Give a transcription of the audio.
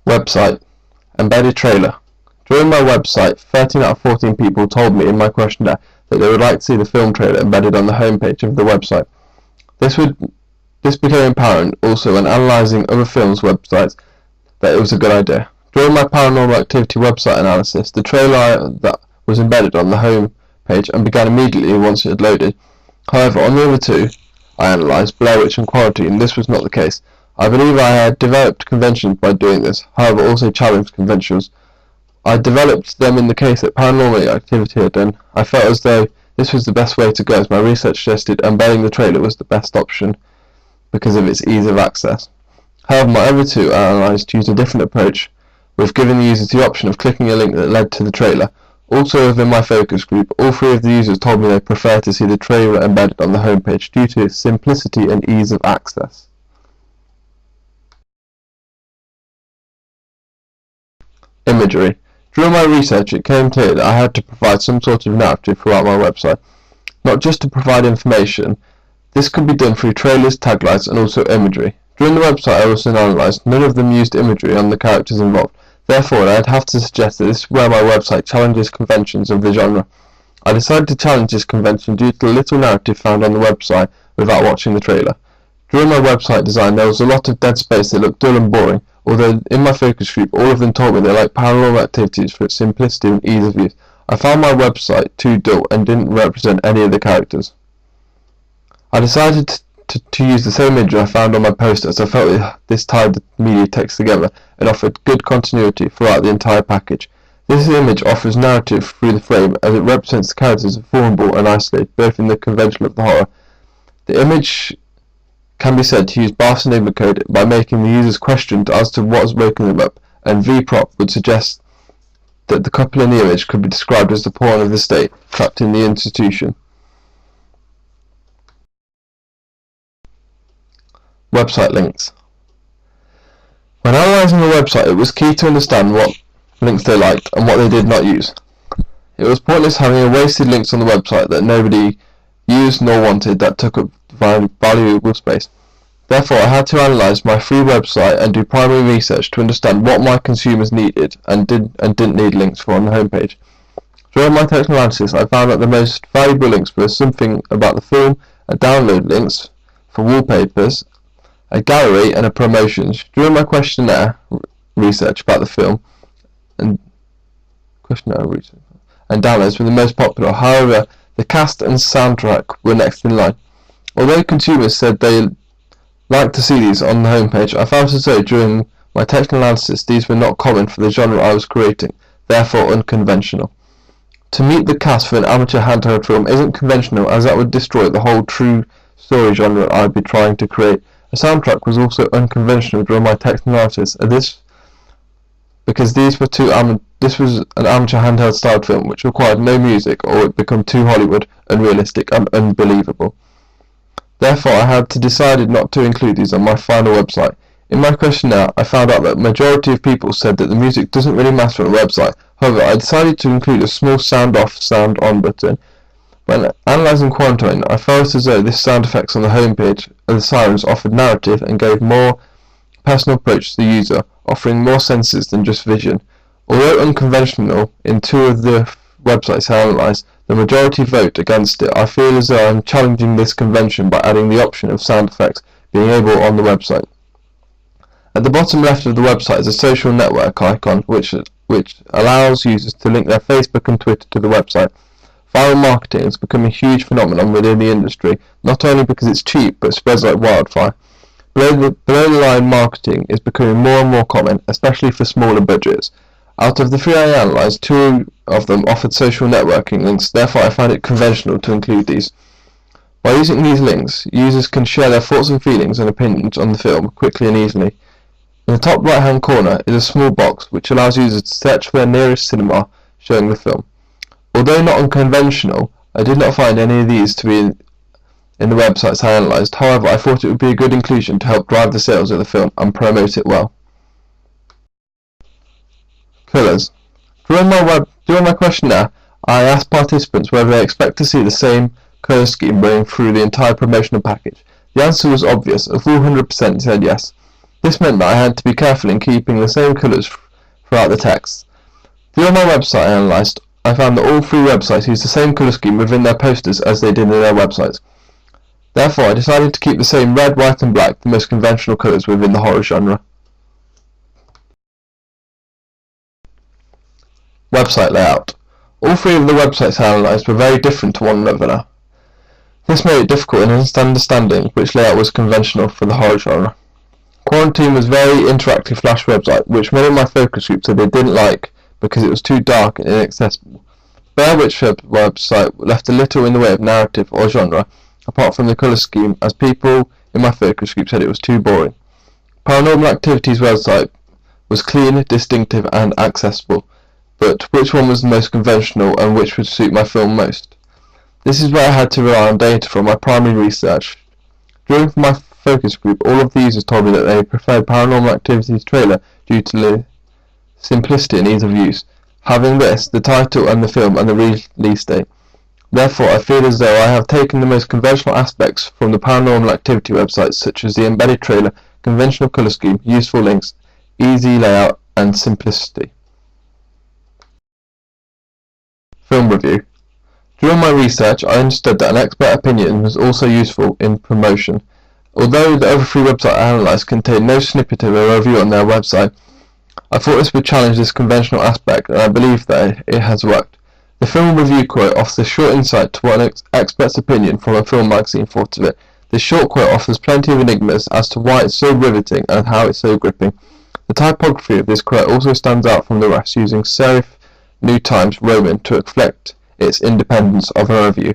Website. Embedded trailer. During my website, 13 out of 14 people told me in my questionnaire that they would like to see the film trailer embedded on the homepage of the website. This became apparent also when analysing other films' websites that it was a good idea. During my Paranormal Activity website analysis, the trailer that was embedded on the home page and began immediately once it had loaded. However, on the other two I analysed, Blair Witch and Quarantine, this was not the case. I believe I had developed conventions by doing this, however also challenged conventions. I developed them in the case that Paranormal Activity had done. I felt as though this was the best way to go, as my research suggested embedding the trailer was the best option because of its ease of access. However, my other two I analysed used a different approach, with giving the users the option of clicking a link that led to the trailer. Also within my focus group, all three of the users told me they prefer to see the trailer embedded on the homepage due to its simplicity and ease of access. Imagery. During my research, it became clear that I had to provide some sort of narrative throughout my website, not just to provide information. This could be done through trailers, taglines, and also imagery. During the website I also analysed, none of them used imagery on the characters involved. Therefore, I'd have to suggest that this is where my website challenges conventions of the genre. I decided to challenge this convention due to the little narrative found on the website without watching the trailer. During my website design, there was a lot of dead space that looked dull and boring, although in my focus group all of them told me they liked Paranormal Activities for its simplicity and ease of use. I found my website too dull and didn't represent any of the characters. I decided to use the same image I found on my poster, as I felt this tied the media text together and offered good continuity throughout the entire package. This image offers narrative through the frame, as it represents the characters as vulnerable and isolated, both in the convention of the horror. The image can be said to use Barth's Enigma code by making the users questioned as to what has woken them up, and VProp would suggest that the couple in the image could be described as the pawn of the state, trapped in the institution. Website links. When analysing a website, it was key to understand what links they liked and what they did not use. It was pointless having a wasted links on the website that nobody used nor wanted, that took up valuable space. Therefore, I had to analyse my free website and do primary research to understand what my consumers needed and didn't need links for on the homepage. During my technical analysis, I found that the most valuable links were something about the film, a download links for wallpapers, a gallery, and a promotions. During my questionnaire research about the film, and downloads were the most popular. However, the cast and soundtrack were next in line. Although consumers said they liked to see these on the homepage, I found as though during my technical analysis these were not common for the genre I was creating, therefore unconventional. To meet the cast for an amateur handheld film isn't conventional, as that would destroy the whole true story genre I'd be trying to create. The soundtrack was also unconventional during my text analysis, because this was an amateur handheld styled film which required no music, or it would become too Hollywood, unrealistic, and unbelievable. Therefore, I had decided not to include these on my final website. In my questionnaire, I found out that the majority of people said that the music doesn't really matter on a website. However, I decided to include a small sound off, sound on button. When analysing Quarantine, I felt as though this sound effects on the homepage of the sirens offered narrative and gave more personal approach to the user, offering more senses than just vision. Although unconventional in two of the websites I analysed, the majority vote against it. I feel as though I'm challenging this convention by adding the option of sound effects being able on the website. At the bottom left of the website is a social network icon which allows users to link their Facebook and Twitter to the website. Viral marketing has become a huge phenomenon within the industry, not only because it's cheap, but spreads like wildfire. Below the line marketing is becoming more and more common, especially for smaller budgets. Out of the three I analysed, two of them offered social networking links, therefore I find it conventional to include these. By using these links, users can share their thoughts and feelings and opinions on the film quickly and easily. In the top right hand corner is a small box which allows users to search for their nearest cinema showing the film. Although not unconventional, I did not find any of these to be in the websites I analysed. However, I thought it would be a good inclusion to help drive the sales of the film and promote it well. Colours. During my questionnaire, I asked participants whether they expect to see the same colour scheme running through the entire promotional package. The answer was obvious, as all 100% said yes. This meant that I had to be careful in keeping the same colours throughout the text. Via my website I analysed, I found that all 3 websites used the same colour scheme within their posters as they did in their websites. Therefore, I decided to keep the same red, white and black, the most conventional colours within the horror genre. Website layout. All 3 of the websites I analysed were very different to one another. This made it difficult in understanding which layout was conventional for the horror genre. Quarantine was a very interactive Flash website, which many of my focus groups said they didn't like because it was too dark and inaccessible. Blair Witch website left a little in the way of narrative or genre, apart from the colour scheme, as people in my focus group said it was too boring. Paranormal Activity's website was clean, distinctive and accessible, but which one was the most conventional and which would suit my film most? This is where I had to rely on data from my primary research. During my focus group, all of the users told me that they preferred Paranormal Activity's trailer due to simplicity and ease of use, having this, the title and the film and the release date. Therefore, I feel as though I have taken the most conventional aspects from the Paranormal Activity websites, such as the embedded trailer, conventional colour scheme, useful links, easy layout and simplicity. Film review. During my research, I understood that an expert opinion was also useful in promotion. Although the other 3 websites I analysed contained no snippet of a review on their website, I thought this would challenge this conventional aspect, and I believe that it has worked. The film review quote offers a short insight to what an expert's opinion from a film magazine thought of it. This short quote offers plenty of enigmas as to why it's so riveting and how it's so gripping. The typography of this quote also stands out from the rest, using serif New Times Roman to reflect its independence of a review.